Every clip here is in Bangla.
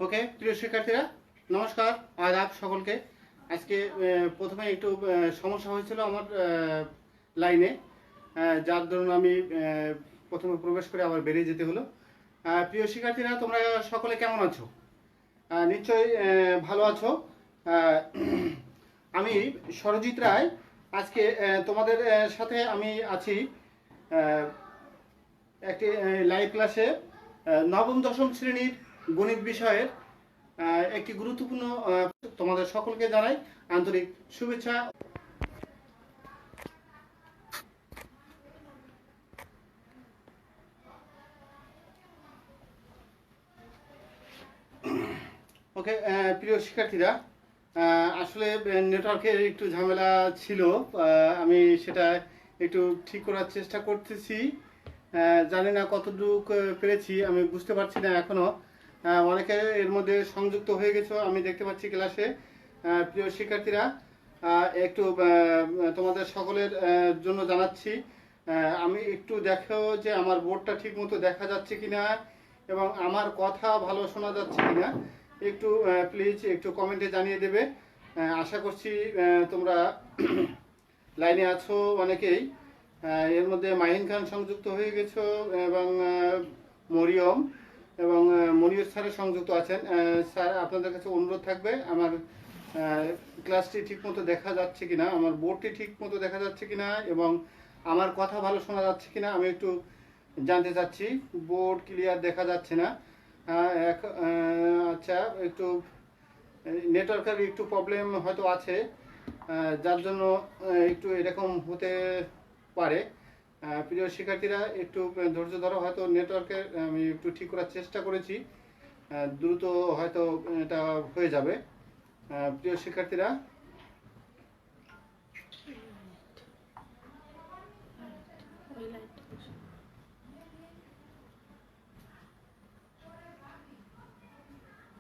ওকে, প্রিয় শিক্ষার্থীরা, নমস্কার। আদাব সকলকে। আজকে প্রথমে একটু সমস্যা হয়েছিল আমার লাইনে, যার দরুন আমি প্রথমে প্রবেশ করে আবার বেরিয়ে যেতে হলো। প্রিয় শিক্ষার্থীরা, তোমরা সকলে কেমন আছো? নিশ্চয়ই ভালো আছো। আমি সরজিৎ রায়। আজকে তোমাদের সাথে আমি আছি একটি লাইভ ক্লাসে নবম দশম শ্রেণীর গণিত বিষয়ের একটি গুরুত্বপূর্ণ তোমাদের সকলকে জানাই আন্তরিক শুভেচ্ছা। ওকে, প্রিয় শিক্ষার্থীরা, আসলে নেটওয়ার্কের একটু ঝামেলা ছিল। আমি সেটা একটু ঠিক করার চেষ্টা করতেছি। জানি না কতটুকু পেরেছি, আমি বুঝতে পারছি না এখনো। অনেকে এর মধ্যে সংযুক্ত হয়ে গেছো আমি দেখতে পাচ্ছি ক্লাসে। প্রিয় শিক্ষার্থীরা, একটু তোমাদের সকলের জন্য জানাচ্ছি, আমি একটু দেখো যে আমার বোর্ডটা ঠিক মতো দেখা যাচ্ছে কিনা এবং আমার কথা ভালো শোনা যাচ্ছে কিনা। একটু প্লিজ একটু কমেন্টে জানিয়ে দেবে। আশা করছি তোমরা লাইনে আছো অনেকেই। এর মধ্যে মাহিন খান সংযুক্ত হয়ে গেছো এবং মরিয়ম এবং মনির স্যারের সংযুক্ত আছেন। স্যার, আপনাদের কাছে অনুরোধ থাকবে, আমার ক্লাসটি ঠিকমতো দেখা যাচ্ছে কিনা, আমার বোর্ডটি ঠিকমতো দেখা যাচ্ছে কিনা এবং আমার কথা ভালো শোনা যাচ্ছে কিনা আমি একটু জানতে চাচ্ছি। বোর্ড ক্লিয়ার দেখা যাচ্ছে না। আচ্ছা, একটু নেটওয়ার্কের একটু প্রবলেম হয়তো আছে, যার জন্য একটু এরকম হতে পারে। প্রিয় শিক্ষার্থীরা, একটু ধৈর্য ধরো, হয়তো নেটওয়ার্কের আমি একটু ঠিক করার চেষ্টা করেছি, দ্রুত হয়তো এটা হয়ে যাবে। প্রিয় শিক্ষার্থীরা,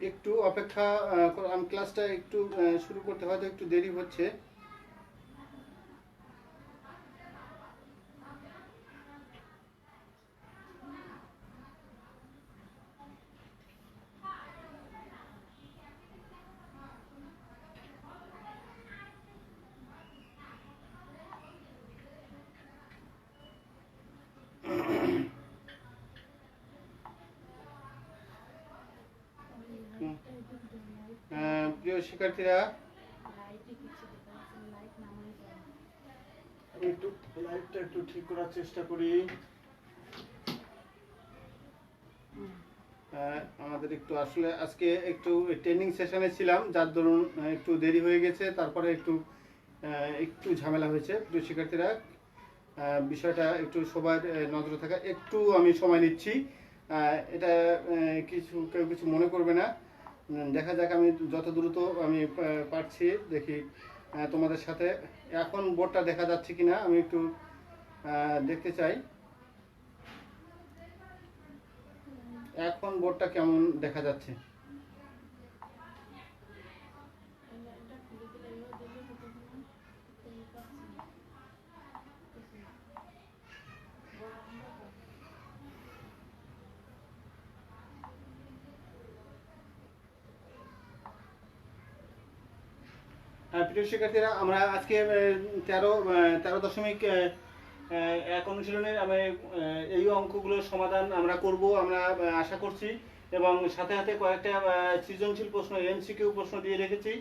একটু অপেক্ষা করো। আমি ক্লাসটা একটু শুরু করতে হয়তো একটু দেরি হচ্ছে। প্রিয় শিক্ষার্থীরা, আমি একটু লাইটটা একটু ঠিক করার চেষ্টা করি। আমাদের একটু আসলে আজকে একটু ট্রেনিং সেশনে ছিলাম, যার দরুন একটু দেরি হয়ে গেছে, তারপরে একটু একটু ঝামেলা হয়েছে। প্রিয় শিক্ষার্থীরা, বিষয়টা একটু সবার নজরে থাকা, একটু আমি সময় নিচ্ছি। এটা কেউ কিছু মনে করবে না। দেখা যাক, আমি যত দ্রুত আমি পারছি দেখি তোমাদের সাথে। এখন বোর্ডটা দেখা যাচ্ছে কিনা আমি একটু দেখতে চাই। এখন বোর্ডটা কেমন দেখা যাচ্ছে? প্রিয় শিক্ষার্থীরা, আমরা আজকে 13.1 অনুশীলনের এই অঙ্কগুলোর সমাধান আমরা করব, আমরা আশা করছি। এবং সাথে সাথে কয়েকটা সৃজনশীল প্রশ্ন, এমসিকিউ প্রশ্ন দিয়ে রেখেছি।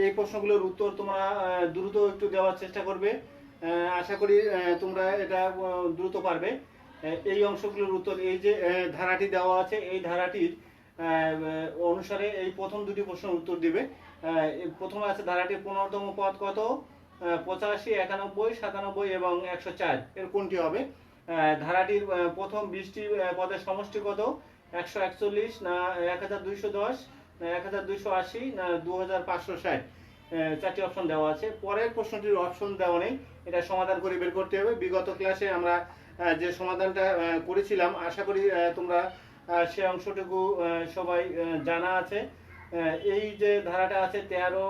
এই প্রশ্নগুলোর উত্তর তোমরা দ্রুত একটু দেওয়ার চেষ্টা করবে। আশা করি তোমরা এটা দ্রুত পারবে। এই অংশগুলোর উত্তর, এই যে ধারাটি দেওয়া আছে, এই ধারাটির অনুসারে এই প্রথম দুটি প্রশ্নের উত্তর দিবে। প্রথমে আছে ধারাটির 15তম পদ কত? 85, 91, 97 এবং 104 এর কোনটি হবে? ধারাটির প্রথম 20টি পদের সমষ্টি কত? 141 না 1210 না 1280 না 2560? চারটি অপশন দেওয়া আছে। পরের প্রশ্নটির অপশন দেওয়া নেই, এটা সমাধান করে বের করতে হবে। বিগত ক্লাসে আমরা যে সমাধানটা করেছিলাম, আশা করি তোমরা সে অংশটুকু সবাই জানা আছে। এই যে ধারাটা আছে 13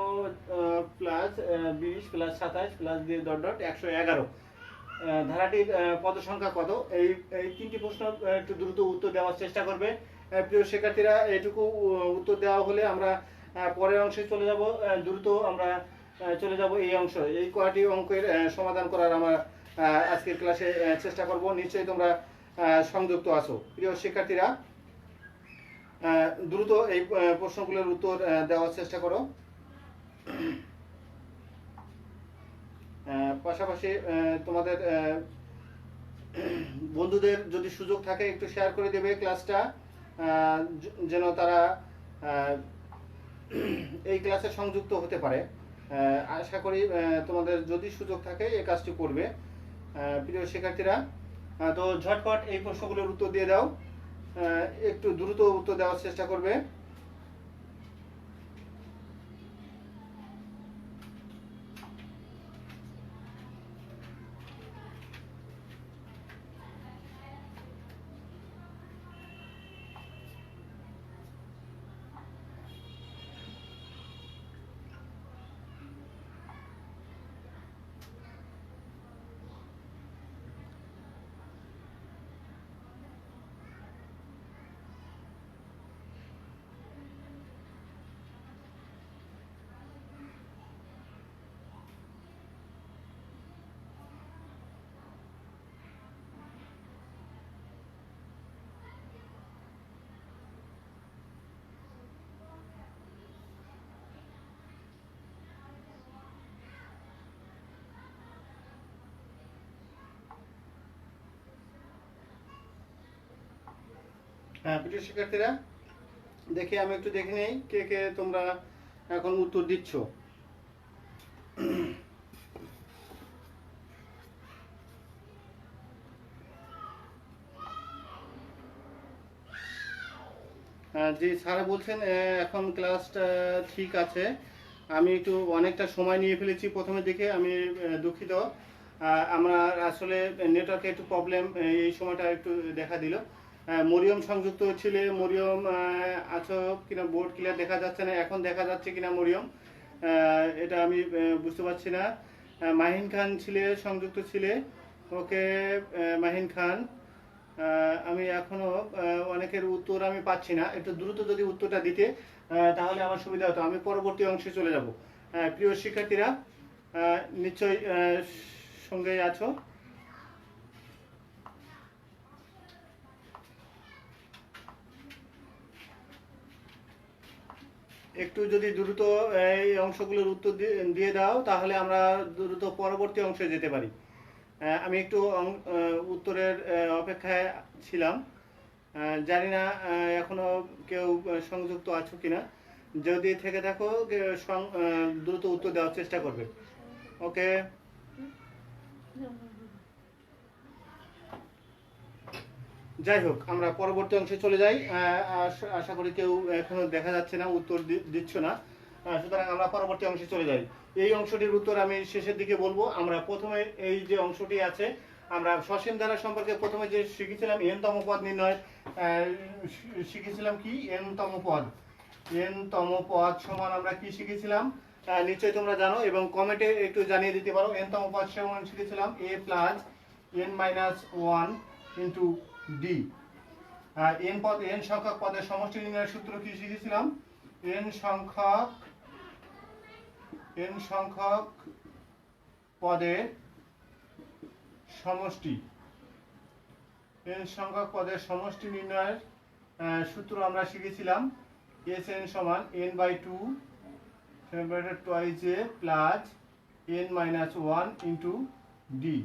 প্লাস 20 প্লাস 27 প্লাস দিয়ে ডট ডট 111, ধারাটির পদ সংখ্যা কত? এই তিনটি প্রশ্ন একটু দ্রুত উত্তর দেওয়ার চেষ্টা করবে। প্রিয় শিক্ষার্থীরা, এটুকু উত্তর দেওয়া হলে আমরা পরের অংশে চলে যাব। দ্রুত আমরা চলে যাব এই অংশ, এই কয়টি অঙ্কের সমাধান করার আমরা আজকের ক্লাসে চেষ্টা করব। নিশ্চয়ই তোমরা সংযুক্ত আছো। প্রিয় শিক্ষার্থীরা, দ্রুত এই প্রশ্নগুলোর উত্তর দেওয়ার চেষ্টা করো। পাশাপাশি তোমাদের বন্ধুদের যদি সুযোগ থাকে একটু শেয়ার করে দেবে ক্লাসটা, যেন তারা এই ক্লাসে সংযুক্ত হতে পারে। আশা করি তোমাদের যদি সুযোগ থাকে এই কাজটি করবে। প্রিয় শিক্ষার্থীরা, তো ঝটপট এই প্রশ্নগুলোর উত্তর দিয়ে দাও, একটু দ্রুত উত্তর দেওয়ার চেষ্টা করবে। হ্যাঁ প্রিয় শিক্ষার্থীরা, দেখি আমি একটু দেখে নেই কে কে তোমরা এখন উত্তর দিচ্ছ। জি স্যার বলছেন এখন ক্লাসটা ঠিক আছে। আমি একটু অনেকটা সময় নিয়ে ফেলেছি প্রথমে দিকে, আমি দুঃখিত। আমরা আসলে নেটওয়ার্কে একটু প্রবলেম এই সময়টা একটু দেখা দিল। মরিয়ম সংযুক্ত ছিলে, মরিয়ম আছো কিনা বোর্ড ক্লিয়ার দেখা যাচ্ছে না, এখন দেখা যাচ্ছে কিনা মরিয়ম এটা আমি বুঝতে পারছি না। মাহিন খান ছিলে, সংযুক্ত ছিলে, ওকে মাহিন খান। আমি এখনো অনেকের উত্তর আমি পাচ্ছি না, একটু দ্রুত যদি উত্তরটা দিতে তাহলে আমার সুবিধা হতো। আমি পরবর্তী অংশে চলে যাব। প্রিয় শিক্ষার্থীরা, নিশ্চয়ই সঙ্গে আছো। একটু যদি দ্রুত এই অংশগুলোর উত্তর দিয়ে দাও তাহলে আমরা দ্রুত পরবর্তী অংশে যেতে পারি। আমি একটু উত্তরের অপেক্ষায় ছিলাম, জানি না এখনো কেউ সংযুক্ত আছো কিনা। যদি থেকে থাকো দ্রুত উত্তর দেওয়ার চেষ্টা করবে। ওকে, যাই হোক আমরা পরবর্তী অংশে চলে যাই। আশা করি কেউ এখনো দেখা যাচ্ছে না, উত্তর দিচ্ছ না, সুতরাং আমরা পরবর্তী অংশে চলে যাই। এই অংশটির উত্তর আমি শেষের দিকে বলবো। আমরা প্রথমে এই যে অংশটি আছে, আমরা সসীম ধারা সম্পর্কে প্রথমে যে শিখেছিলাম n তম পদ নির্ণয়, শিখেছিলাম কি n তম পদ। n তম পদ সমান আমরা কি শিখেছিলাম নিশ্চয়ই তোমরা জানো, এবং কমেন্টে একটু জানিয়ে দিতে পারো। n তম পদ সমান শিখেছিলাম a plus n minus 1 into D. n সংখ্যক পদের সমষ্টি নির্ণয়ের সূত্র কি শিখেছিলাম? n সংখ্যক পদের সমষ্টি, n সংখ্যক পদের সমষ্টি নির্ণয়ের সূত্র আমরা শিখেছিলাম Sn সমান n/2 twice a plus n minus 1 into D.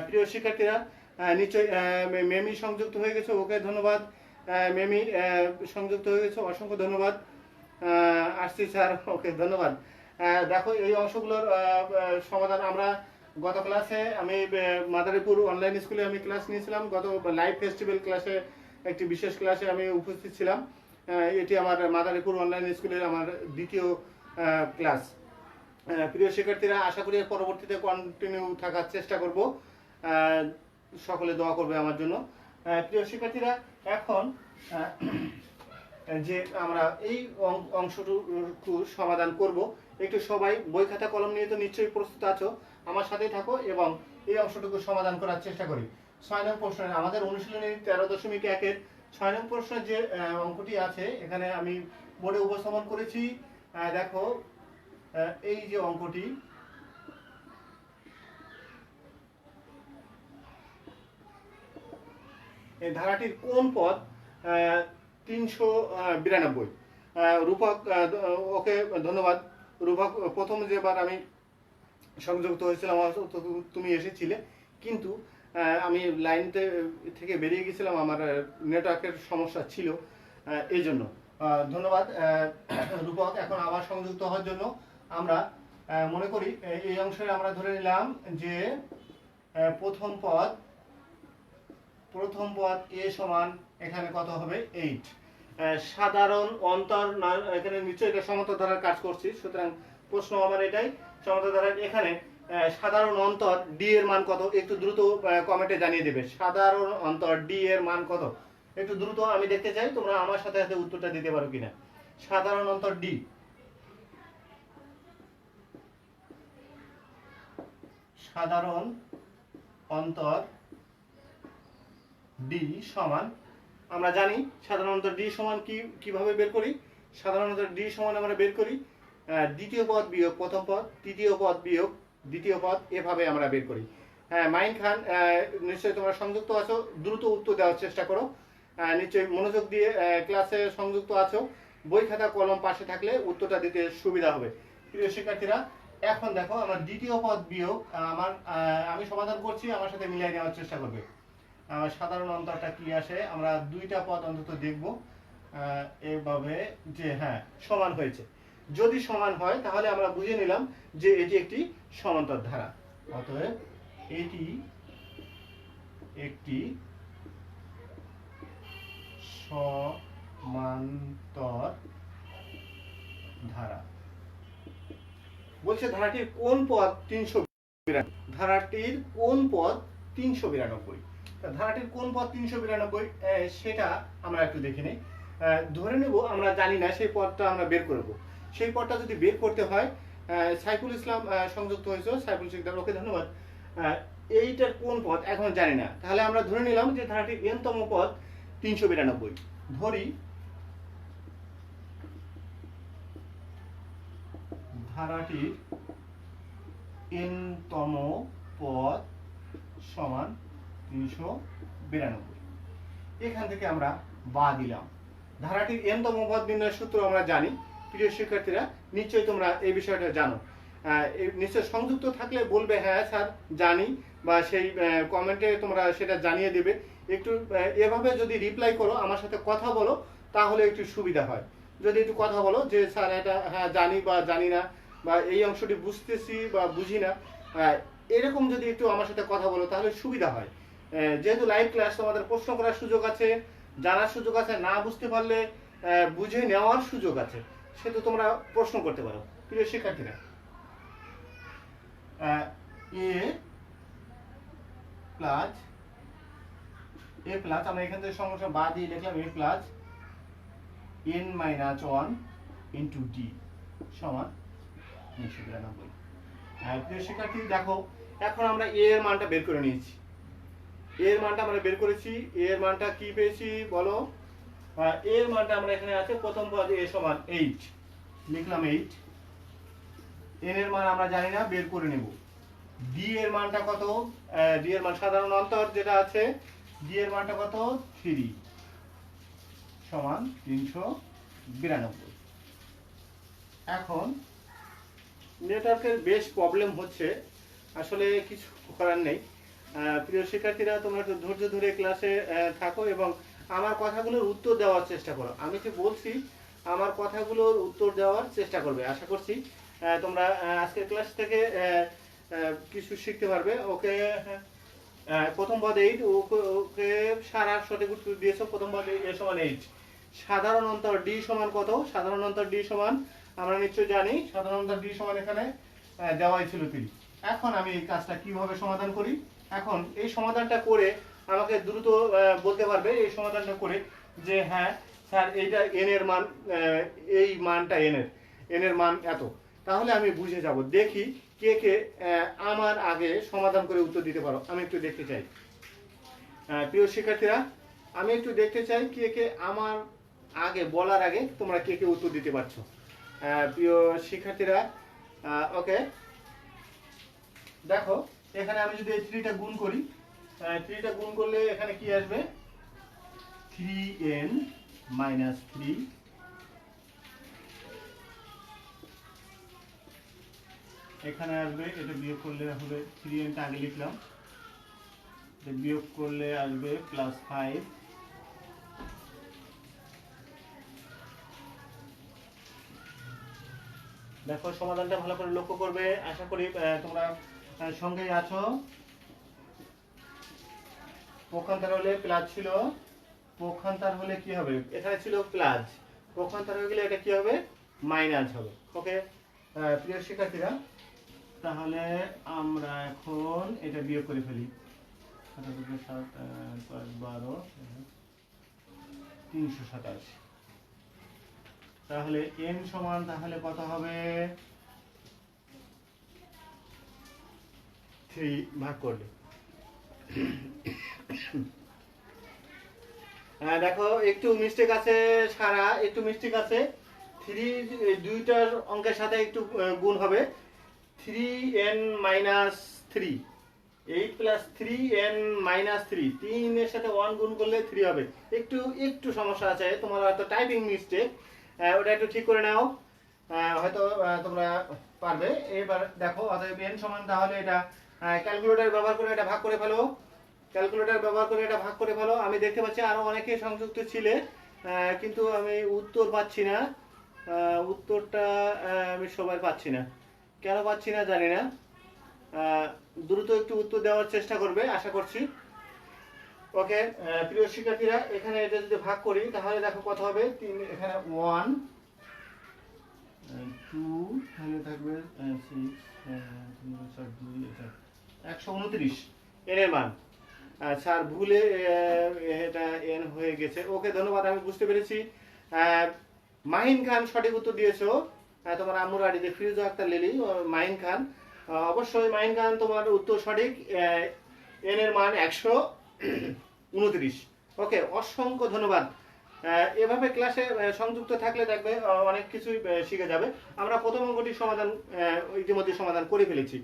প্রিয় শিক্ষার্থীরা, নিশ্চয়ই মেমি সংযুক্ত হয়ে গেছে, ওকে ধন্যবাদ। মেমি সংযুক্ত হয়ে গেছে, অসংখ্য ধন্যবাদ। আসছি স্যার, ওকে ধন্যবাদ। দেখো এই অংশগুলোর সমাধান আমরা গত ক্লাসে, আমি মাদারীপুর অনলাইন স্কুলে আমি ক্লাস নিয়েছিলাম। গত লাইভ ফেস্টিভ্যাল ক্লাসে, একটি বিশেষ ক্লাসে আমি উপস্থিত ছিলাম। এটি আমার মাদারীপুর অনলাইন স্কুলের আমার দ্বিতীয় ক্লাস। প্রিয় শিক্ষার্থীরা, আশা করি পরবর্তীতে কন্টিনিউ থাকার চেষ্টা করব। সকলে দোয়া করবে আমার জন্য। প্রিয় শিক্ষার্থীরা, এখন যে আমরা এই অংশটুকু সমাধান করব, একটু সবাই বই খাতা কলম নিয়ে তো নিশ্চয়ই প্রস্তুত আছো, আমার সাথেই থাকো এবং এই অংশটুকু সমাধান করার চেষ্টা করি। 6 নং প্রশ্নের আমাদের অনুশীলনী 13.1-এর 6 নং প্রশ্নের যে অঙ্কটি আছে এখানে আমি বোর্ডে উপস্থাপন করেছি। দেখো এই যে অঙ্কটি, এই ধারাটির কোন পদ 392? রূপক, ওকে ধন্যবাদ। রূপক, প্রথম যেবার আমি সংযুক্ত হয়েছিলাম তুমি এসেছিলে, কিন্তু আমি লাইনতে থেকে বেরিয়ে গেছিলাম, আমার নেটওয়ার্কের সমস্যা ছিল, এই জন্য। ধন্যবাদ রূপক। এখন আবার সংযুক্ত হওয়ার জন্য আমরা মনে করি এই অংশে আমরা ধরে নিলাম যে প্রথম পদ এ সমান এখানে কত হবে 8। সাধারণ অন্তর না, এখানে নিশ্চয়ই এটা সমান্তর ধারার কাজ করছি, সুতরাং প্রশ্ন আমার এটাই, সমান্তর ধারার এখানে সাধারণ অন্তর ডি এর মান কত? একটু দ্রুত কমেন্টে জানিয়ে দেবে সাধারণ অন্তর ডি এর মান কত, একটু দ্রুত আমি দেখতে চাই তোমরা আমার সাথে সাথে উত্তরটা দিতে পারো কিনা। সাধারণ অন্তর ডি, সাধারণ অন্তর ডি সমান, আমরা জানি সাধারণত ডি সমান কিভাবে বের করি? সাধারণত ডি সমান আমরা বের করি দ্বিতীয় পদ বিয়োগ প্রথম পদ, তৃতীয় পদ বিয়োগ দ্বিতীয় পদ, এভাবে আমরা বের করি। হ্যাঁ মাইন খান, নিশ্চয়ই তোমরা সংযুক্ত আছো, দ্রুত উত্তর দেওয়ার চেষ্টা করো, নিশ্চয়ই মনোযোগ দিয়ে ক্লাসে সংযুক্ত আছো, বই খাতা কলম পাশে থাকলে উত্তরটা দিতে সুবিধা হবে। প্রিয় শিক্ষার্থীরা, এখন দেখো আমার দ্বিতীয় পদ বিয়োগ, আমি সমাধান করছি, আমার সাথে মিলিয়ে নেওয়ার চেষ্টা করবে। সাধারণ অন্তরটা কি আসে আমরা দুইটা পদ অন্তত দেখব এইভাবে যে হ্যাঁ সমান হয়েছে। যদি সমান হয় তাহলে আমরা বুঝে নিলাম যে এটি একটি সমান্তর ধারা, অতএব এটি একটি সমান্তর ধারা। বলছে ধারাটির কোন পদ 392? ধারাটির কোন পদ 392? ধারাটির কোন পদ 392 সেটা আমরা একটু দেখে নিই। ধরে নেব আমরা জানি না, সেই পদটা আমরা বের করব। সেই পদটা যদি বের করতে হয়, সাইফুল ইসলাম সংযুক্ত হয়েছে, সাইফুল শিকদার, ওকে ধন্যবাদ। এইটার কোন পদ এখন জানি না, তাহলে আমরা ধরে নিলাম যে ধারাটির n-তম পদ 392। ধরি ধারাটির n-তম পদ সমান 392। এখান থেকে আমরা বাদ দিলাম। ধারাটির n-তম পদ নির্ণয়ের সূত্র আমরা জানি। প্রিয় শিক্ষার্থীরা, নিশ্চয়ই তোমরা এই বিষয়টা জানো, নিশ্চয় সংযুক্ত থাকলে বলবে হ্যাঁ স্যার জানি, বা সেই কমেন্টে তোমরা সেটা জানিয়ে দেবে। একটু এভাবে যদি রিপ্লাই করো, আমার সাথে কথা বলো, তাহলে একটু সুবিধা হয়। যদি একটু কথা বলো যে স্যার এটা হ্যাঁ জানি বা জানি না, বা এই অংশটি বুঝতেছি বা বুঝি না, এরকম যদি একটু আমার সাথে কথা বলো তাহলে সুবিধা হয়। যেহেতু লাইভ ক্লাস, তোমাদের প্রশ্ন করার সুযোগ আছে, জানার সুযোগ আছে, না বুঝতে পারলে বুঝে নেওয়ার সুযোগ আছে, সেটা তোমরা প্রশ্ন করতে পারো। প্রিয় শিক্ষার্থীরা, এ প্লাস আমরা এখান থেকে সমস্যা বাদ দিয়ে লিখলাম a plus n-1 into d সমান 392। প্রিয় শিক্ষার্থী দেখো, এখন আমরা a এর মানটা বের করে নিয়েছি, a এর মানটা আমরা বের করেছি। a এর মানটা কি পেয়েছি বলো? a এর মানটা আমরা এখানে আছে প্রথম পদ a সমান 8, লিখলাম 8। n এর মান আমরা জানি না, বের করে নেব। d এর মানটা কত? d এর মান সাধারণ অন্তর যেটা আছে, d এর মানটা কত? 3 সমান 392। এখন নেটওয়ার্কের বেশ প্রবলেম হচ্ছে, আসলে কিছু করার নেই। প্রিয় শিক্ষার্থীরা, তোমরা একটু ধৈর্য ধরে ক্লাসে থাকো এবং আমার কথাগুলোর উত্তর দেওয়ার চেষ্টা করো। আমি যে বলছি আমার কথাগুলোর উত্তর দেওয়ার চেষ্টা করবে। আশা করছি তোমরা আজকের ক্লাস থেকে কিছু শিখতে পারবে। ওকে, প্রথম পদ 8, ওকে সারা সঠিক উত্তর দিয়েছো। প্রথম পদ a সমান 8। সাধারণ অন্তর d সমান কত? সাধারণ অন্তর d সমান আমরা নিশ্চয়ই জানি, সাধারণ অন্তর d সমান এখানে দেওয়াই ছিল 3। এখন আমি এই কাজটা কিভাবে সমাধান করি? এখন এই সমাধানটা করে আমাকে দ্রুত বলতে পারবে এই সমাধানটা করে যে হ্যাঁ স্যার এইটা n এর মান, এই মানটা n এর মান এত, তাহলে আমি বুঝে যাব। দেখি কে কে আমার আগে সমাধান করে উত্তর দিতে পারো, আমি একটু দেখতে চাই। প্রিয় শিক্ষার্থীরা, আমি একটু দেখতে চাই কে কে আমার আগে বলার আগে তোমরা কে কে উত্তর দিতে পারছো। প্রিয় শিক্ষার্থীরা, ওকে দেখো এখানে আমি যদি এই 3টা গুণ করি, 3টা গুণ করলে এখানে কি আসবে, 3n মাইনাস 3, এখানে আসবে, এটা বিয়োগ করলে হবে 3n টা আগে লিখলাম, বিয়োগ করলে আসবে প্লাস 5, দেখো সমাধানটা ভালো করে লক্ষ্য করবে, আশা করি তোমরা সঙ্গেই আছো। পক্ষান্তর হলে প্লাস ছিল, পক্ষান্তর হলে কি হবে, এখানে ছিল প্লাস, পক্ষান্তর হয়ে গেলে এটা কি হবে, মাইনাস হবে। ওকে প্রিয় শিক্ষার্থীরা, তাহলে আমরা এখন এটা বিয়োগ করে ফেলি, 12 327, তাহলে n সমান তাহলে কত হবে, 3 ভাগ করলে। দেখো একটু মিস্টেক আছে, সারা একটু মিস্টেক আছে, 3 দুইটার অঙ্কের সাথে একটু গুণ হবে, 3n minus 3, 8 plus 3n minus 3, 3 এর সাথে 1 গুণ করলে 3 হবে, একটু একটু সমস্যা আছে, তোমার হয়তো টাইপিং মিস্টেক, ওটা একটু ঠিক করে নাও, হয়তো তোমরা পারবে। এবার দেখো অতএব n সমান তাহলে এটা ক্যালকুলেটর ব্যবহার করে এটা ভাগ করে ফেলো, ক্যালকুলেটর ব্যবহার করে এটা ভাগ করে ফেলো। আমি দেখতে পাচ্ছি আরো অনেকে সংযুক্ত ছিলে, কিন্তু আমি উত্তর পাচ্ছি না, উত্তরটা আমি সবাই পাচ্ছি না, কেন পাচ্ছি না জানি না, দ্রুত একটু উত্তর দেওয়ার চেষ্টা করবে আশা করছি। ওকে প্রিয় শিক্ষার্থীরা, এখানে এটা যদি ভাগ করি তাহলে দেখো কত হবে, 3 এখানে 1 2 তাহলে থাকবে 6 2 129 এর মান। স্যার ভুলে এটা n হয়ে গেছে। ওকে ধন্যবাদ, আমি বুঝতে পেরেছি। মাহিন খান সঠিক উত্তর দিয়েছো, তোমার আম্মুর আড়িতে ফিরোজা আক্তার লিলি, মাহিন খান, অবশ্যই মাহিন খান তোমার উত্তর সঠিক, n এর মান 129। ওকে অসংখ্য ধন্যবাদ। এভাবে ক্লাসে সংযুক্ত থাকলে দেখবে অনেক কিছুই শিখে যাবে। আমরা প্রথম অঙ্কটির সমাধান ইতিমধ্যে সমাধান করে ফেলেছি,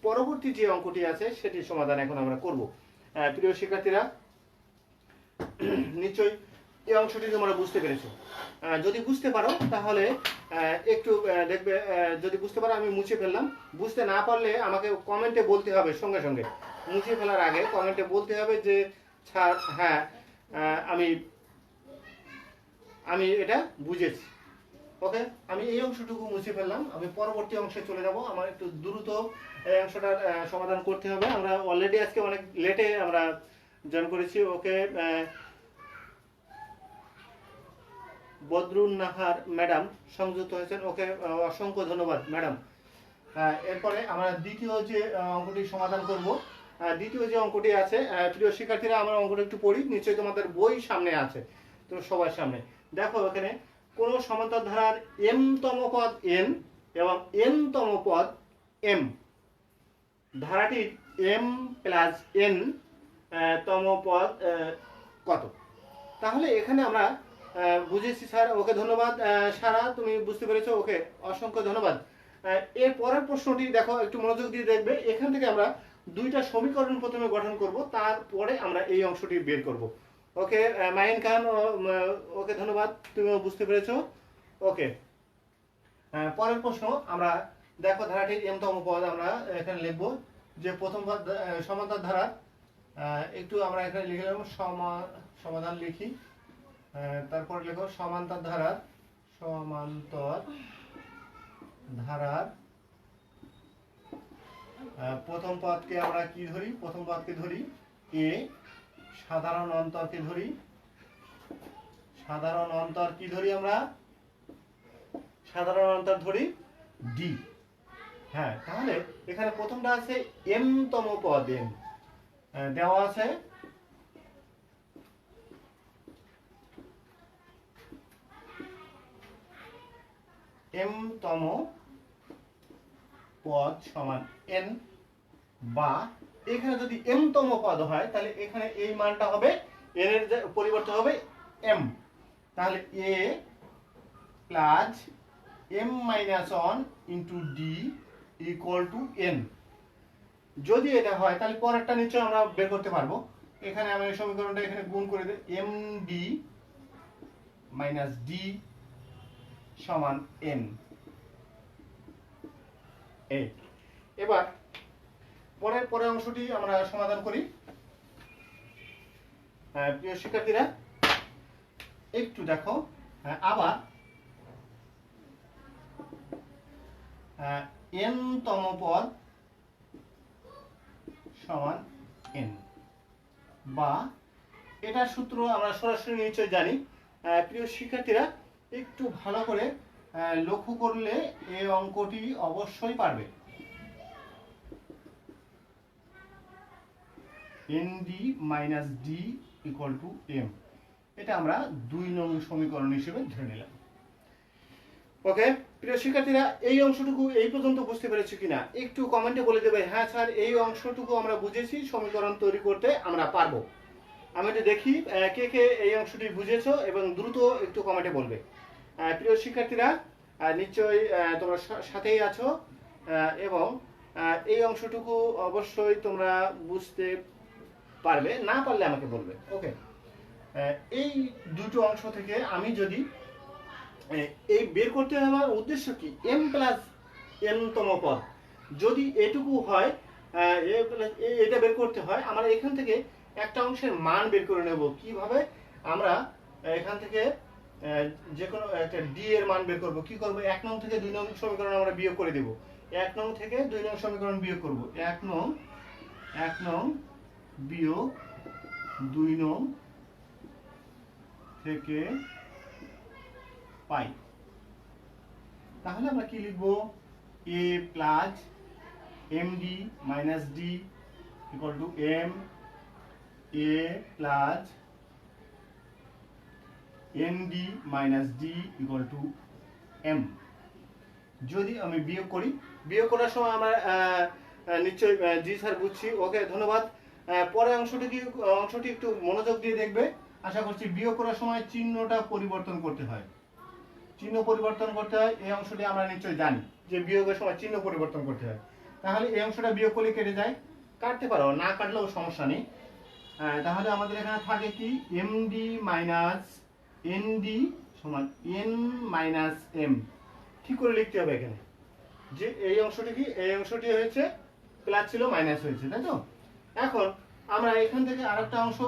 পরবর্তী যে অঙ্কটি আছে সেটির সমাধান এখন আমরা করব। প্রিয় শিক্ষার্থীরা, নিশ্চয়ই এই অংশটি তোমরা বুঝতে পেরেছো, যদি বুঝতে পারো তাহলে একটু দেখবে, যদি বুঝতে পারো আমি মুছে ফেললাম, বুঝতে না পারলে আমাকে কমেন্টে বলতে হবে, সঙ্গে সঙ্গে মুছে ফেলার আগে কমেন্টে বলতে হবে যে স্যার হ্যাঁ আমি এটা বুঝেছি। ওকে আমি এই অংশটুকু মুছে ফেললাম, আমি পরবর্তী অংশে চলে যাব, আমার একটু দ্রুত এই অংশটার সমাধান করতে হবে। আমরা অলরেডি আজকে অনেক লেটে আমরা জয়েন করেছি। ওকে বদরুন নাহার ম্যাডাম সংযুক্ত হয়েছেন, ওকে অসংখ্য ধন্যবাদ ম্যাডাম। এরপরে আমরা দ্বিতীয় যে অঙ্কটি সমাধান করব, দ্বিতীয় যে অঙ্কটি আছে, প্রিয় শিক্ষার্থীরা আমরা অঙ্কটা একটু পড়ি, নিশ্চয়ই তোমাদের বই সামনে আছে, তো সবার সামনে দেখো, এখানে কোন সমান্তর ধারার m তম পদ n এবং n তম পদ m, ধারাটির m প্লাস n তম পদ কত। তাহলে এখানে আমরা বুঝেছি স্যার, ওকে ধন্যবাদ সারা, তুমি বুঝতে পেরেছো, ওকে অসংখ্য ধন্যবাদ। এর পরের প্রশ্নটি দেখো, একটু মনোযোগ দিয়ে দেখবে, এখান থেকে আমরা দুইটা সমীকরণ প্রথমে গঠন করব, তারপরে আমরা এই অংশটি বের করব। ওকে মাইন খান, ওকে ধন্যবাদ, তুমিও বুঝতে পেরেছো। ওকে পরের প্রশ্ন, আমরা দেখো ধারাটির m তম পদ আমরা এখানে লিখব, যে প্রথম পদ সমান্তর ধারা, একটু আমরা এখানে লিখলাম সমাধান লিখি, তারপরে লেখো সমান্তর ধারার প্রথম পদকে আমরা কি ধরি, প্রথম পদকে ধরি a, সাধারণ অন্তরকে ধরি, সাধারণ অন্তর কি ধরি আমরা, সাধারণ অন্তর ধরি d। হ্যাঁ তাহলে এখানে প্রথমটা আছে m তম পদ, m দেওয়া আছে, m তম পদ সমান n, বা এখানে যদি m তম পদ হয় তাহলে এখানে এই মানটা হবে এন এর পরিবর্তে হবে এম, তাহলে A plus M minus one into D equal to N. যদি এটা হয় তাহলে পরেরটা নিশ্চয় আমরা বের করতে পারবো। এখানে আমি এই সমীকরণটা এখানে গুণ করে দিই, এম ডি মাইনাস ডি সমান এন। এবার পরের অংশটি আমরা সমাধান করি। প্রিয় শিক্ষার্থীরা একটু দেখো, আবার এন তম পদ সমান এন, বা এটার সূত্র আমরা সরাসরি নিশ্চয় জানি। প্রিয় শিক্ষার্থীরা একটু ভালো করে লক্ষ্য করলে এই অঙ্কটি অবশ্যই পারবে। N D minus D equal to M, এটা আমরা 2 নং সমীকরণ হিসেবে ধরে নিলাম। ওকে প্রিয় শিক্ষার্থীরা, এই অংশটুকু এই পর্যন্ত বুঝতে পেরেছো কিনা একটু কমেন্টে বলে দেবে, হ্যাঁ স্যার এই অংশটুকু আমরা বুঝেছি, সমীকরণ তৈরি করতে আমরা পারবো। আমি একটু দেখি কে কে এই অংশটি বুঝেছো এবং দ্রুত একটু কমেন্টে বলবে। প্রিয় শিক্ষার্থীরা নিশ্চয়ই তোমরা সাথেই আছো এবং এই অংশটুকু অবশ্যই তোমরা বুঝতে পারবে, না পারলে আমাকে বলবে। ওকে, এই দুটো অংশ থেকে আমি যদি এই বের করতে আমার উদ্দেশ্য কি, এম প্লাস এন তম পদ যদি এটুকু হয়, এটা বের করতে হয়, আমরা এখান থেকে একটা অংশের মান বের করে নেব। কিভাবে? আমরা এখান থেকে যে কোনো একটা ডি এর মান বের করব। কি করব? 1 নং থেকে 2 নং সমীকরণ আমরা বিয়োগ করে দেব। 1 নং থেকে 2 নং সমীকরণ বিয়োগ করব। 1 নং বিয়োগ 2 নং থেকে পাই। তাহলে আমরা কি লিখব? a plus M D minus D equal to M, A plus N D minus D equal to M. যদি আমি বিয়োগ করি, বিয়োগ করার সময় আমরা নিশ্চয়ই জি স্যার বুঝছি, ওকে ধন্যবাদ। পরের অংশটি একটু মনোযোগ দিয়ে দেখবে। আশা করছি বিয়োগ করার সময় চিহ্নটা পরিবর্তন করতে হয়, চিহ্ন পরিবর্তন করতে হয়। এই অংশটি আমরা নিশ্চয়ই জানি যে বিয়োগের সময় চিহ্ন পরিবর্তন করতে হয়। তাহলে এই অংশটা বিয়োগ করলে কেটে যায়, কাটতে পারো, না কাটলেও সমস্যা নেই। তাহলে আমাদের এখানে থাকে কি, M D minus N D সমান এন মাইনাস এম। ঠিক করে লিখতে হবে এখানে যে এই অংশটি কি, এই অংশটি হয়েছে প্লাস ছিল মাইনাস হয়েছে, তাই তো? এখন আমরা এখান থেকে আরেকটা অংশ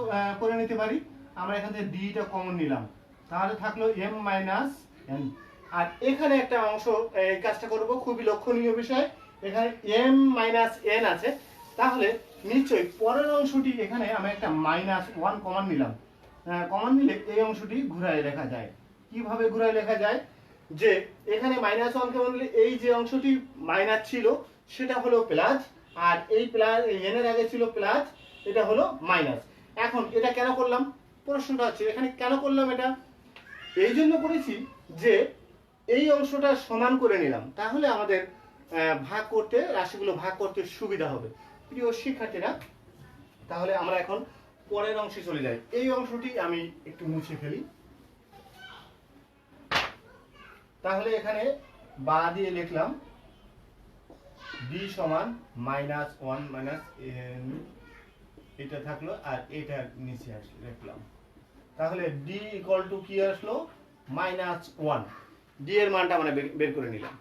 করে নিতে পারি। আমরা এখান থেকে ডিটা কমন নিলাম, তাহলে থাকলো এম মাইনাস এন। আর এখানে একটা অংশ এই কাজটা করব, খুবই লক্ষণীয় বিষয়। এখানে এম মাইনাস এন আছে, তাহলে নিশ্চয়ই পরের অংশটি এখানে আমি একটা মাইনাস ওয়ান কমন নিলাম। কমন নিলে এই অংশটি ঘুরায় লেখা যায়। কিভাবে ঘুরায় লেখা যায়? যে এখানে মাইনাস ওয়ান কমন নিলে এই যে অংশটি মাইনাস ছিল সেটা হলো প্লাস, আর এই প্লাস এন এর আগে ছিল প্লাস, এটা হলো মাইনাস। এখন এটা কেন করলাম? প্রশ্নটা হচ্ছে এখানে কেন করলাম এটা? এই জন্য করেছি যে এই অংশটা সমান করে নিলাম, তাহলে আমাদের ভাগ করতে, রাশিগুলো ভাগ করতে সুবিধা হবে। প্রিয় শিক্ষার্থীরা, তাহলে আমরা এখন পরের অংশে চলে যাই। এই অংশটি আমি একটু মুছে ফেলি। তাহলে এখানে বা দিয়ে লিখলাম ডি সমান মাইনাস ওয়ান মাইনাস এন, এটা থাকলো, আর এটা নিচে আসলে লিখলাম। তাহলে ডি ইকুয়াল টু কি আসলো? Minus one. ডি এর মানটা আমরা বের করে নিলাম।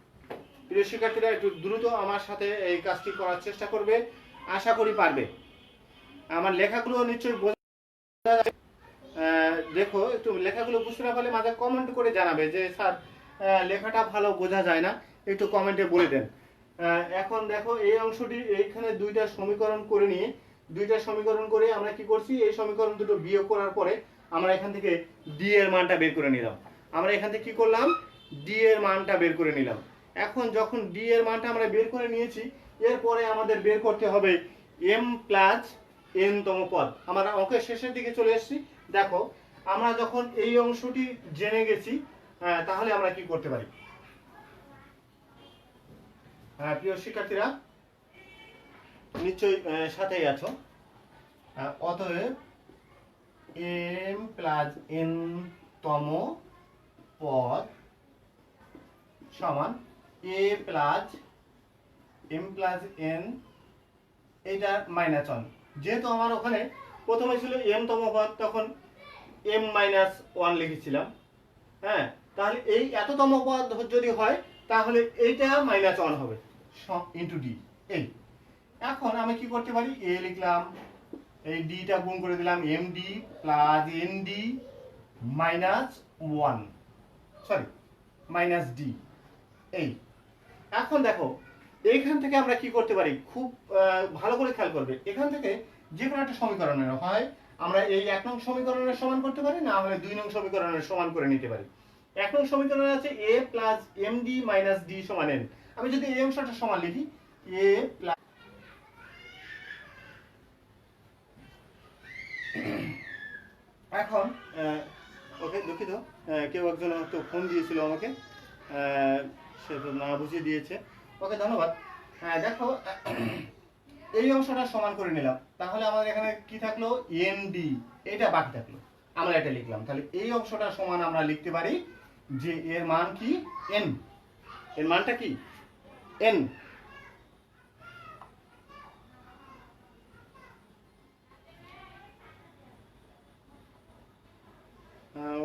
প্রিয় শিক্ষার্থীরা একটু দ্রুত আমার সাথে এই কাজটি করার চেষ্টা করবে, আশা করি পারবে। আমার লেখাগুলো নিশ্চয়ই বোঝা যাচ্ছে। দেখো একটু লেখাগুলো বুঝতে না পারলে মাঝে কমেন্ট করে জানাবে যে স্যার লেখাটা ভালো বোঝা যায় না, একটু কমেন্টে বলে দেন। এখন দেখো এই অংশটি এইখানে দুইটা সমীকরণ করে নিয়ে, দুইটা সমীকরণ করে আমরা কি করছি, এই সমীকরণ দুটো বিয়োগ করার পরে আমরা এখান থেকে ডি এর মানটা বের করে নিলাম। আমরা এখান থেকে কি করলাম? ডি এর মানটা বের করে নিলাম। এখন যখন ডি এর মানটা আমরা বের করে নিয়েছি, এরপরে আমাদের বের করতে হবে এম প্লাস এন তম পদ। আমরা অঙ্কের শেষের দিকে চলে এসেছি। দেখো আমরা যখন এই অংশটি জেনে গেছি, তাহলে আমরা কি করতে পারি? প্রিয় শিক্ষার্থীরা নিশ্চয়ই সাথেই আছো। অতএব m প্লাস n তম পদ সমান a plus m plus n, এটা মাইনাস 1। যেহেতু আমার ওখানে প্রথমে ছিল m তম পদ, তখন m মাইনাস 1 লিখেছিলাম। হ্যাঁ, তাহলে এই এততম পদ যদি হয় তাহলে এইটা মাইনাস 1 হবে ইন্টু ডি। এই এখন আমি কি করতে পারি, a লিখলাম, এই ডিটা গুণ করে দিলাম md plus nd minus 1, sorry minus D. এই এখন দেখো এইখান থেকে আমরা কি করতে পারি, খুব ভালো করে খেয়াল করবে। এখান থেকে যে কোনো একটা সমীকরণের হয় আমরা এই 1 নং সমীকরণের সমান করতে পারি, না হলে 2 নং সমীকরণের সমান করে নিতে পারি। 1 নং সমীকরণে আছে a plus md minus d সমান n। আমি যদি এই অংশটা সমান লিখি a প্লাস, এখন ওকে দুঃখিত, কেউ একজন তো ফোন দিয়েছিল আমাকে, সে তো না বুঝিয়ে দিয়েছে, ওকে ধন্যবাদ। দেখো এই অংশটা সমান করে নিলাম, তাহলে আমাদের এখানে কি থাকলো, md, এটা বাকি থাকলো, আমরা এটা লিখলাম। তাহলে এই অংশটা সমান আমরা লিখতে পারি যে এর মান কি, n, এর মানটা কি n।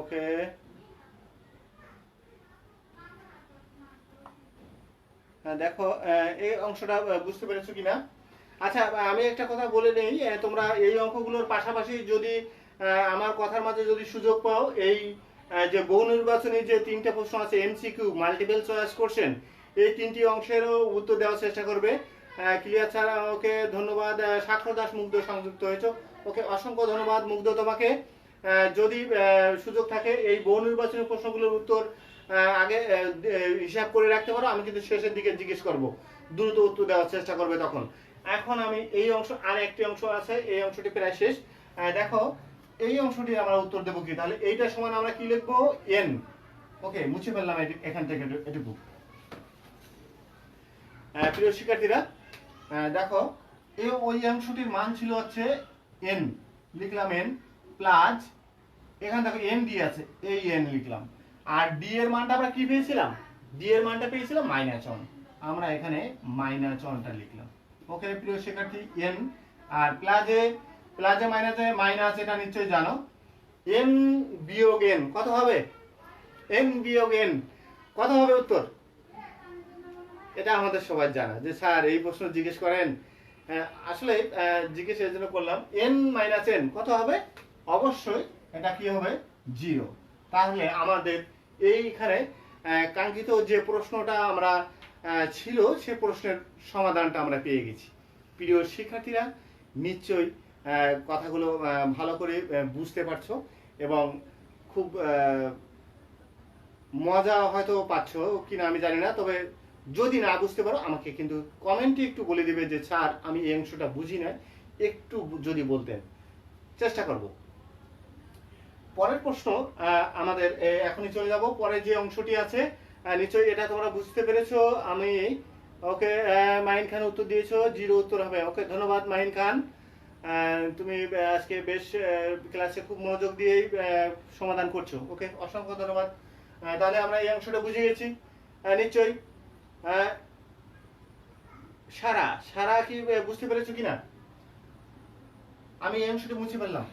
ওকে, দেখো এই অংশটা বুঝতে পেরেছো কিনা। আচ্ছা, আমি একটা কথা বলে নেই, তোমরা এই অঙ্কগুলোর পাশাপাশি যদি আমার কথার মাঝে যদি সুযোগ পাও, এই যে বহু নির্বাচনী যে 3টে প্রশ্ন আছে এমসিকিউ মাল্টিপল চয়েস কোশ্চেন, এই 3টি অংশেরও উত্তর দেওয়ার চেষ্টা করবে। ক্লিয়ার স্যার, ওকে ধন্যবাদ। সাক্ষর দাস মুগ্ধ সংযুক্ত হয়েছে, ওকে অসংখ্য ধন্যবাদ মুগ্ধ তোমাকে। যদি সুযোগ থাকে এই বহু নির্বাচনী প্রশ্নগুলোর উত্তর আগে হিসাব করে রাখতে পারো, আমি কিন্তু শেষের দিকে জিজ্ঞেস করব, দ্রুত উত্তর দেওয়ার চেষ্টা করবে তখন। এখন আমি এই অংশ, আর একটি অংশ আছে, এই অংশটি প্রায় শেষ। দেখো এই অংশটি আমরা উত্তর দেবো কি, তাহলে এইটা সমান আমরা কি লিখবো, n। ওকে, মুছে ফেললাম এখান থেকে এটুকু। প্রিয় শিক্ষার্থীরা দেখো এই ওই অংশটির মান ছিল হচ্ছে n, লিখলাম n প্লাস, এখানে দেখো n d আছে, এই n লিখলাম। আর d এর মানটা আমরা কি পেয়েছিলাম, d এর মানটা পেয়েছিলাম মাইনাস 1, আমরা এখানে মাইনাস 1টা লিখলাম। ওকে প্রিয় শিক্ষার্থী, n আর প্লাসে মাইনাসে মাইনাস, এটা নিশ্চয়ই জানো। n বিয়োগ n কত হবে, n বিয়োগ n কত হবে উত্তর, এটা আমাদের সবাই জানা, যে স্যার এই প্রশ্ন জিজ্ঞেস করেন। আসলে জিজ্ঞেস এর জন্য করলাম, n মাইনাস n কত হবে, অবশ্যই এটা কি হবে, 0। তাহলে আমাদের এইখানে কাঙ্ক্ষিত যে প্রশ্নটা আমরা ছিল, সে প্রশ্নের সমাধানটা আমরা পেয়ে গেছি। প্রিয় শিক্ষার্থীরা নিশ্চয়ই কথাগুলো ভালো করে বুঝতে পারছো এবং খুব মজা হয়তো পাচ্ছ কিনা আমি জানি না, তবে যদি না বুঝতে পারো আমাকে কিন্তু কমেন্টে একটু বলে দিবে যে স্যার আমি এই অংশটা বুঝি না, একটু যদি বলতেন, চেষ্টা করব। পরের প্রশ্ন আমাদের এখনই চলে যাব, পরে যে অংশটি আছে নিশ্চয়ই এটা তোমরা বুঝতে পেরেছো। আমি ওকে, মাহিন খান উত্তর দিয়েছো, 0 উত্তর হবে। ওকে ধন্যবাদ মাহিন খান, তুমি আজকে বেশ ক্লাসে খুব মনোযোগ দিয়েই সমাধান করছো। ওকে অসংখ্য ধন্যবাদ। তাহলে আমরা এই অংশটা বুঝে গেছি নিশ্চয়ই। সারা কি বুঝতে পেরেছো কিনা, আমি এই অংশটি মুছে ফেললাম।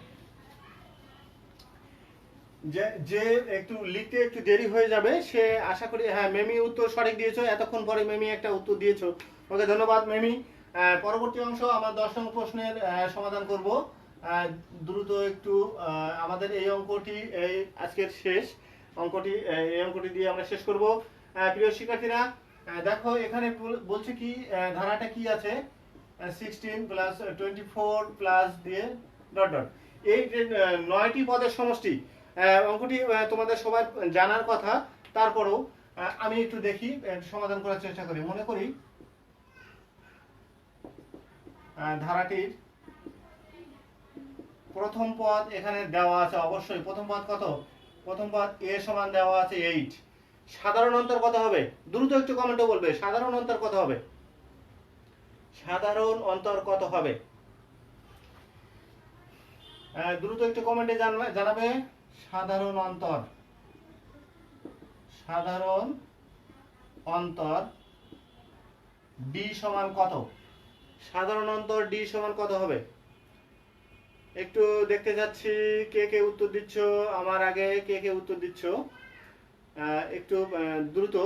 যে একটু লিখতে একটু দেরি হয়ে যাবে সে আশা করি, হ্যাঁ মেমি উত্তর সঠিক দিয়েছো, এতক্ষণ পরে মেমি একটা উত্তর দিয়েছো, ওকে ধন্যবাদ মেমি। পরবর্তী অংশ আমরা 10 নং প্রশ্নের সমাধান করব দ্রুত একটু। আমাদের এই অঙ্কটি এই আজকের শেষ অঙ্কটি, এই অঙ্কটি দিয়ে আমরা শেষ করব। প্রিয় শিক্ষার্থীরা দেখো এখানে বলছে কি, ধারাটা কি আছে, 16 প্লাস 24 প্লাস দিয়ে ডট ডট, এই যে 9টি পদের সমষ্টি। অঙ্কটি তোমাদের সবার জানার কথা, তারপরেও আমি একটু দেখি সমাধান করার চেষ্টা করি। মনে করি ধারাটির প্রথম পদ এখানে দেওয়া আছে, অবশ্যই প্রথম পদ কত, প্রথম পদ a সমান দেওয়া আছে 8। সাধারণ অন্তর কত হবে, দ্রুত একটু কমেন্টে বলবে, সাধারণ অন্তর কত হবে, সাধারণ অন্তর কত হবে। দ্রুত একটু কমেন্টে জানাবে সাধারণ অন্তর, সাধারণ অন্তর ডি সমান কত? সাধারণ অন্তর ডি সমান কত হবে? একটু দেখতে যাচ্ছি কে কে উত্তর দিচ্ছ, আমার আগে কে কে উত্তর দিচ্ছ, একটু দ্রুত।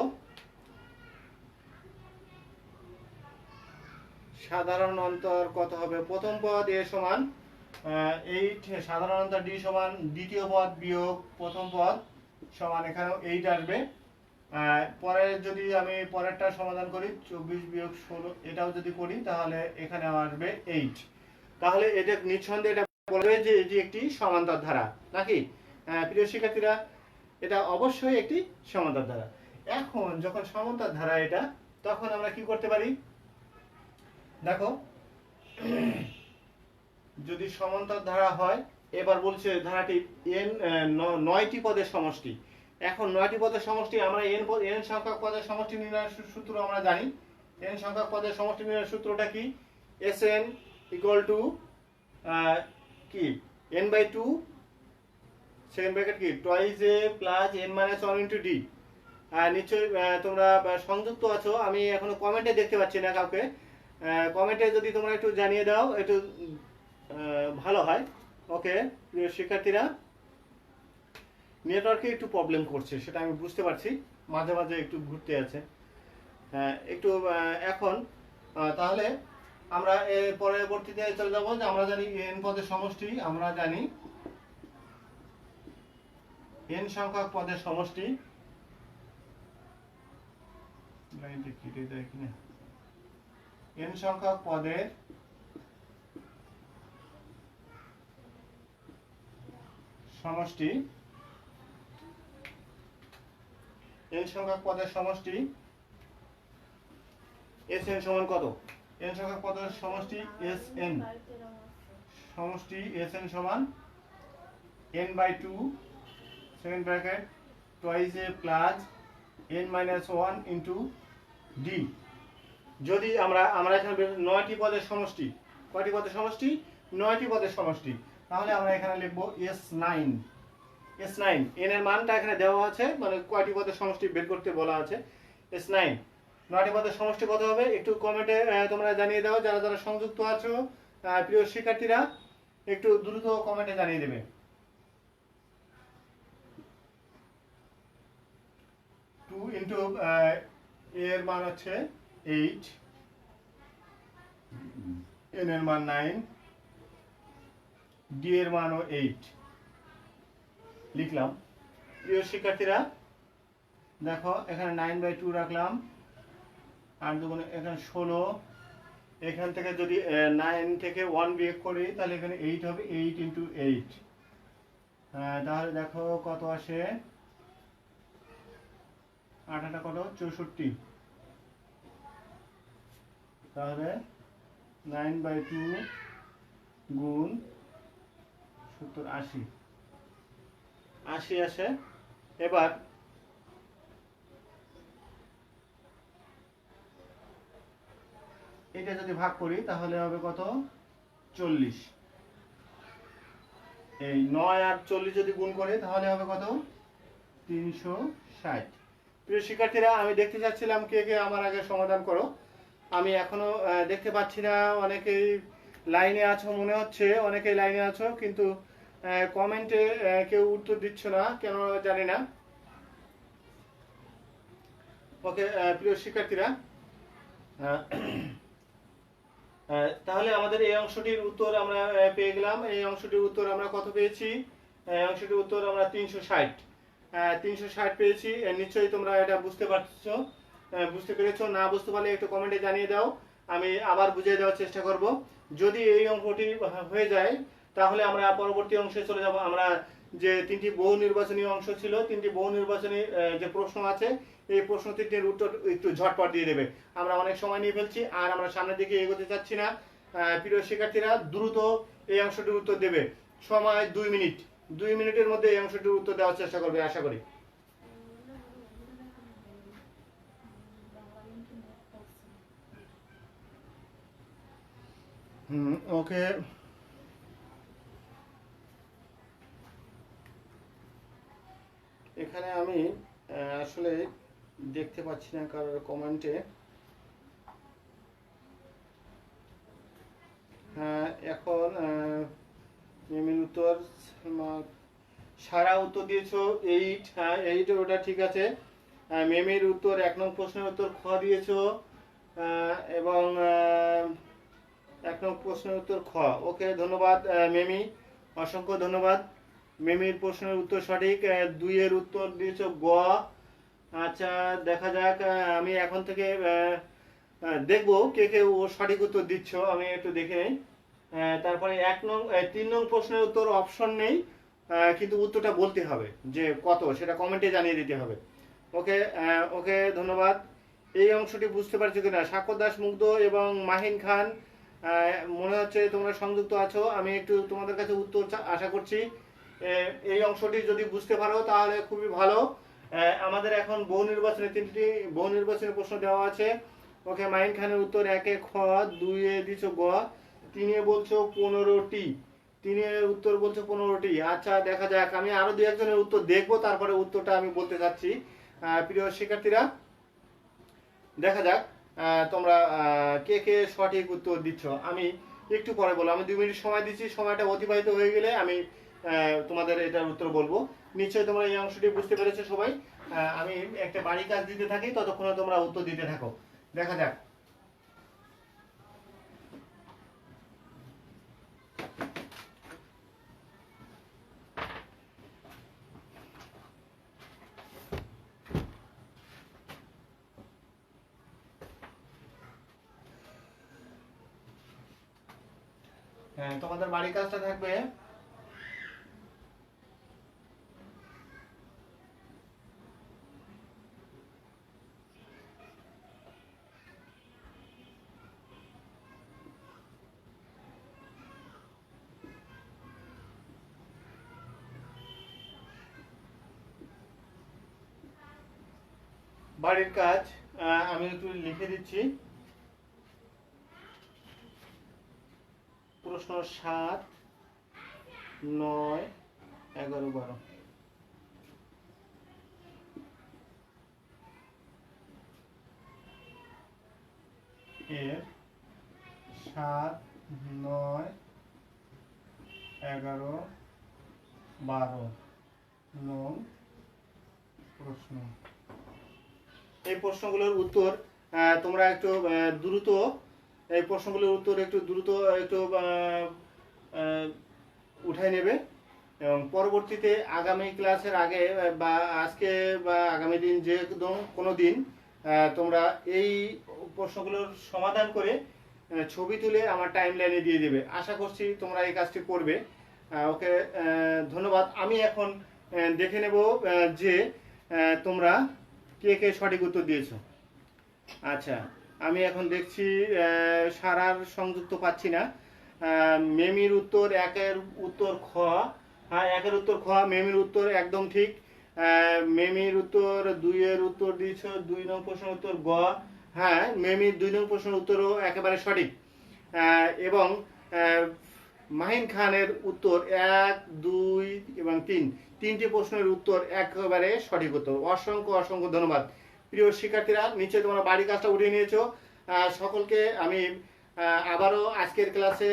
সাধারণ অন্তর কত হবে? প্রথম পদ এ সমান 8, সাধারণ অন্তর ডি সমান দ্বিতীয় পদ বিয়োগ প্রথম পদ সমান এখানেও 8 আসবে। পরে যদি আমি পরেরটা সমাধান করি 24 বিয়োগ 16 এটাও যদি করি তাহলে এখানে আসবে 8। তাহলে এটা নিঃসন্দেহে এটা বলবে যে এটি একটি সমান্তর ধারা নাকি? প্রিয় শিক্ষার্থীরা, এটা অবশ্যই একটি সমান্তর ধারা। এখন যখন সমান্তর ধারা এটা, তখন আমরা কি করতে পারি? দেখো, যদি সমান্তর ধারা হয়, এবার বলছে ধারাটি n 9টি পদের সমষ্টি। এখন 9টি পদের সমষ্টি, আমরা n সংখ্যক পদের সমষ্টি নির্ণয়ের সূত্র আমরা জানি। n সংখ্যক পদের সমষ্টি নির্ণয়ের সূত্রটা কি? Sn ইকুয়াল টু কি n/2 সেকেন্ড ব্র্যাকেট কি twice a plus n - 1 into d। নিশ্চয়ই তোমরা সংযুক্ত আছো, আমি এখনো কমেন্টে দেখতে পাচ্ছি না কাউকে। কমেন্টে যদি তোমরা একটু জানিয়ে দাও একটু ভালো হয়। ওকে প্রিয় শিক্ষার্থীরা, নেটওয়ার্কে একটু প্রবলেম করছে, সেটা আমি বুঝতে পারছি, মাঝে মাঝে একটু ঘুরতে আছে একটু। এখন তাহলে আমরা এর পরবর্তীতে চলে যাবো যে আমরা জানি n পদের সমষ্টি, আমরা জানি n সংখ্যক পদের সমষ্টি। n সংখ্যক পদের সমষ্টি, n সংখ্যক পদের সমষ্টি Sn সমান কত? n সংখ্যক পদের সমষ্টি Sn, সমষ্টি Sn সমান n/2 second bracket twice a plus n - 1 into d। যদি আমরা এখানে 9টি পদের সমষ্টি, কয়টি পদের সমষ্টি? 9টি পদের সমষ্টি। তাহলে আমরা এখানে লিখব S9, n এর মানটা এখানে দেওয়া আছে, মানে কয়টি পদের সমষ্টি বের করতে বলা আছে। S9 9টি পদের সমষ্টি কত হবে? একটু কমেন্টে তোমরা জানিয়ে দাও, যারা যারা সংযুক্ত আছো প্রিয় শিক্ষার্থীরা, একটু দ্রুত কমেন্টে জানিয়ে দেবে। 2 ইনটু এর মান হচ্ছে 8, n এর মান 9, d এর মানও 8 লিখলাম। প্রিয় শিক্ষার্থীরা দেখো, এখানে 9/2 রাখলাম, আর দুগুণে এখানে 16, এখান থেকে যদি 9 থেকে 1 বিয়োগ করি তাহলে এখানে 8 হবে, 8 ইনটু 8। তাহলে দেখো কত আসে, 8 কত 64। তাহলে 9/2 গুণ 70 80 আসে। এবার এটা যদি ভাগ করি তাহলে হবে কত? 40। এই 9 আর 40 যদি গুণ করি তাহলে হবে কত? 360। প্রিয় শিক্ষার্থীরা, আমি দেখতে চাচ্ছিলাম কে কে আমার আগে সমাধান করো। আমি এখনো দেখতে পাচ্ছি না, অনেকেই লাইনে আছো মনে হচ্ছে, অনেকেই লাইনে আছো, কিন্তু কমেন্টে কেউ উত্তর দিচ্ছ না, কেন জানি না। ওকে প্রিয় শিক্ষার্থীরা, তাহলে আমাদের এই অংশটির উত্তর আমরা পেয়ে গেলাম। এই অংশটির উত্তর আমরা কত পেয়েছি? এই অংশটির উত্তর আমরা 360 পেয়েছি। নিশ্চয়ই তোমরা এটা বুঝতে পারছো, বুঝতে পেরেছো। না বুঝতে পারলে একটু কমেন্টে জানিয়ে দাও, আমি আবার বুঝিয়ে দেওয়ার চেষ্টা করব। যদি এই অঙ্কটি হয়ে যায় তাহলে আমরা পরবর্তী অংশে চলে যাব। আমরা যে 3টি বহু নির্বাচনী অংশ ছিল, 3টি বহু নির্বাচনী যে প্রশ্ন আছে, এই প্রশ্ন 3টির উত্তর একটু ঝটপট দিয়ে দেবে। আমরা অনেক সময় নিয়ে ফেলছি, আর আমরা সামনের দিকে এগোতে চাচ্ছি না। প্রিয় শিক্ষার্থীরা, দ্রুত এই অংশটির উত্তর দেবে। সময় 2 মিনিট, 2 মিনিটের মধ্যে এই অংশটির উত্তর দেওয়ার চেষ্টা করবে আশা করি। ওকে এখানে আমি আসলে দেখতে পাচ্ছি না কারোর কমেন্টে। হ্যাঁ, এখন মেমির উত্তর সারা উত্তর দিয়েছো 8। হ্যাঁ, 8 ওটা ঠিক আছে। মেমির উত্তর 1 নং প্রশ্নের উত্তর খ দিয়েছো, এবং 1 নং প্রশ্নের উত্তর খ। ওকে, ধন্যবাদ মেমি, অসংখ্য ধন্যবাদ। মেমির প্রশ্নের উত্তর সঠিক। 2 এর উত্তর দিয়েছো গ। আচ্ছা, দেখা যাক। আমি এখন থেকে দেখবো কে কে ও সঠিক উত্তর দিচ্ছ, আমি একটু দেখে নেই। তারপরে 3 নং প্রশ্নের উত্তর অপশন নেই, কিন্তু উত্তরটা বলতে হবে যে কত, সেটা কমেন্টে জানিয়ে দিতে হবে। ওকে, ওকে, ধন্যবাদ। এই অংশটি বুঝতে পারছো কিনা? সাক্ষর দাস মুগ্ধ এবং মাহিন খান, মনে হচ্ছে তোমরা সংযুক্ত আছো। আমি একটু তোমাদের কাছে উত্তর আশা করছি। এই অংশটি যদি বুঝতে পারো তাহলে খুবই ভালো। আমাদের এখন বহু নির্বাচনে 3টি বহু নির্বাচনী প্রশ্ন দেওয়া আছে। ওকে, মাহিন খানের উত্তর 1 এ খ, 2 এ দিছো গ, 3 এ বলছো 15টি। 3 এর উত্তর বলছো 15টি। আচ্ছা, দেখা যাক। আমি আরো 2-1 জনের উত্তর দেখবো, তারপরে উত্তরটা আমি বলতে চাচ্ছি। প্রিয় শিক্ষার্থীরা, দেখা যাক তোমরা কে কে সঠিক উত্তর দিচ্ছ। আমি একটু পরে বলবো, আমি 2 মিনিট সময় দিচ্ছি। সময়টা অতিবাহিত হয়ে গেলে আমি তোমাদের এটার উত্তর বলবো। নিশ্চয়ই তোমরা এই অংশটি বুঝতে পেরেছো সবাই। আমি একটা বাড়ি কাজ দিতে থাকি, ততক্ষণে তোমরা উত্তর দিতে থাকো। দেখা যাক। হ্যাঁ, তোমাদের বাড়ি কাজটা থাকবে বাড়ির কাজ। আমি একটু লিখে দিচ্ছি। প্রশ্ন 7, 9, 11, 12 এর 7, 9, 11, 12 নং প্রশ্ন। এই প্রশ্নগুলোর উত্তর তোমরা একটু দ্রুত, এই প্রশ্নগুলোর উত্তর একটু দ্রুত একটু উঠাই নেবে, এবং পরবর্তীতে আগামী ক্লাসের আগে বা আজকে বা আগামী দিন যে কোনো দিন তোমরা এই প্রশ্নগুলোর সমাধান করে ছবি তুলে আমার টাইম লাইনে দিয়ে দেবে। আশা করছি তোমরা এই কাজটি করবে। ওকে, ধন্যবাদ। আমি এখন দেখে নেব যে তোমরা কে কে সঠিক উত্তর দিয়েছো। আচ্ছা, আমি এখন দেখছি সারার সংযুক্ত পাচ্ছি না। মেমির উত্তর 1 এর উত্তর খ। হ্যাঁ, 1 এর উত্তর খ। মেমির উত্তর একদম ঠিক। মেমির উত্তর 2 এর উত্তর দিয়েছো, 2 নং প্রশ্নের উত্তর গ। হ্যাঁ, মেমির 2 নং প্রশ্নের উত্তরও একেবারে সঠিক। এবং মাহিন খানের উত্তর 1, 2 এবং 3, 3টি প্রশ্নের উত্তর একেবারে সঠিক উত্তর। অসংখ্য অসংখ্য ধন্যবাদ। প্রিয় শিক্ষার্থীরা, নিশ্চয়ই তোমরা বাড়ি কাজটা উঠিয়ে নিয়েছো। সকলকে আমি আবারও আজকের ক্লাসে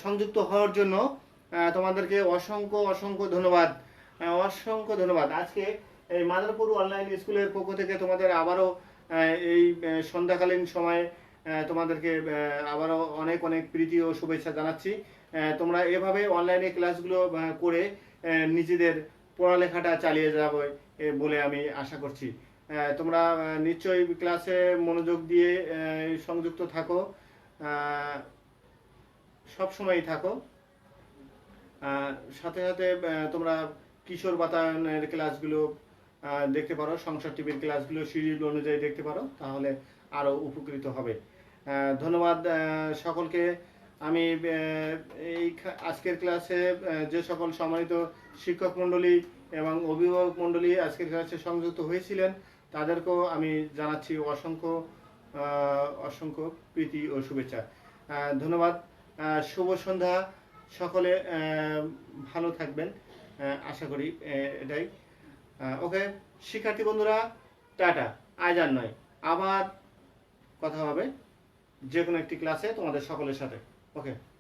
সংযুক্ত হওয়ার জন্য তোমাদেরকে অসংখ্য অসংখ্য ধন্যবাদ। অসংখ্য ধন্যবাদ। আজকে এই মাদারপুর অনলাইন স্কুলের পক্ষ থেকে তোমাদের আবারও এই সন্ধ্যাকালীন সময়ে তোমাদেরকে আবারও অনেক অনেক প্রীতি ও শুভেচ্ছা জানাচ্ছি। তোমরা এভাবে অনলাইনে ক্লাসগুলো করে নিজেদের পড়ালেখাটা চালিয়ে যাবে বলে আমি আশা করছি। তোমরা নিশ্চয়ই ক্লাসে মনোযোগ দিয়ে সংযুক্ত থাকো, সব সময়ই থাকো। সাথে সাথে তোমরা কিশোর বাতায়নের ক্লাসগুলো দেখতে পারো, সংসার টিভির ক্লাসগুলো শিডিউল অনুযায়ী দেখতে পারো, তাহলে আরও উপকৃত হবে। ধন্যবাদ সকলকে। আমি এই আজকের ক্লাসে যে সকল সম্মানিত শিক্ষক মণ্ডলী এবং অভিভাবক মণ্ডলী আজকের ক্লাসে সংযুক্ত হয়েছিলেন, তাদেরকেও আমি জানাচ্ছি অসংখ্য অসংখ্য প্রীতি ও শুভেচ্ছা। ধন্যবাদ। শুভ সন্ধ্যা। সকলে ভালো থাকবেন। আশা করি এটাই। ওকে শিক্ষার্থী বন্ধুরা, টাটা। আজ আর নয়, আবার কথা হবে যে কোনো একটি ক্লাসে তোমাদের সকলের সাথে। ওকে।